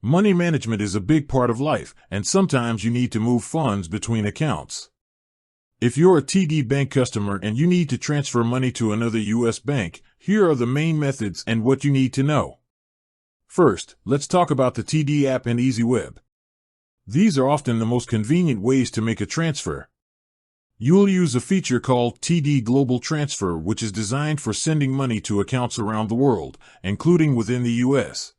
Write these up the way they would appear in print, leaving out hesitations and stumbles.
Money management is a big part of life, and sometimes you need to move funds between accounts. If you're a TD Bank customer and you need to transfer money to another U.S. bank, here are the main methods and what you need to know. First, let's talk about the TD app and EasyWeb. These are often the most convenient ways to make a transfer. You'll use a feature called TD Global Transfer, which is designed for sending money to accounts around the world, including within the U.S.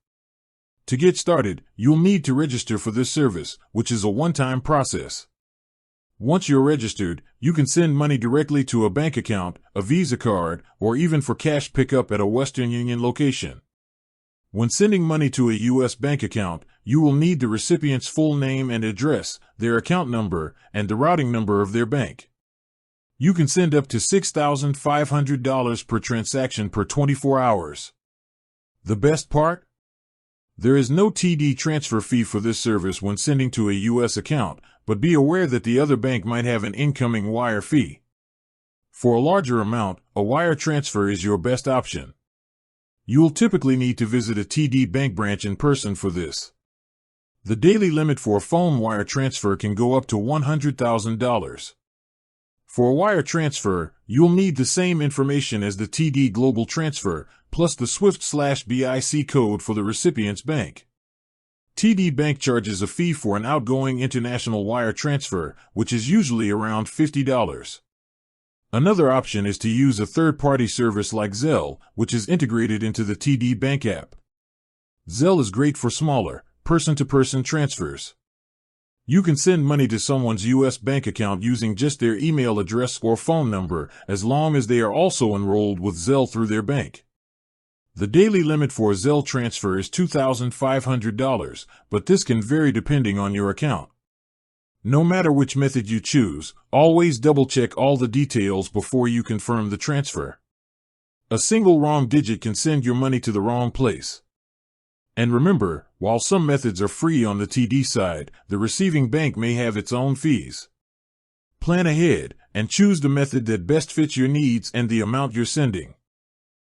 To get started, you'll need to register for this service, which is a one-time process. Once you're registered, you can send money directly to a bank account, a Visa card, or even for cash pickup at a Western Union location. When sending money to a U.S. bank account, you will need the recipient's full name and address, their account number, and the routing number of their bank. You can send up to $6,500 per transaction per 24 hours. The best part? There is no TD transfer fee for this service when sending to a U.S. account, but be aware that the other bank might have an incoming wire fee. For a larger amount, a wire transfer is your best option. You'll typically need to visit a TD Bank branch in person for this. The daily limit for a phone wire transfer can go up to $100,000. For a wire transfer, you'll need the same information as the TD Global Transfer, plus the SWIFT/BIC code for the recipient's bank. TD Bank charges a fee for an outgoing international wire transfer, which is usually around $50. Another option is to use a third-party service like Zelle, which is integrated into the TD Bank app. Zelle is great for smaller, person-to-person transfers. You can send money to someone's U.S. bank account using just their email address or phone number, as long as they are also enrolled with Zelle through their bank. The daily limit for a Zelle transfer is $2,500, but this can vary depending on your account. No matter which method you choose, always double-check all the details before you confirm the transfer. A single wrong digit can send your money to the wrong place. And remember, while some methods are free on the TD side, the receiving bank may have its own fees. Plan ahead and choose the method that best fits your needs and the amount you're sending.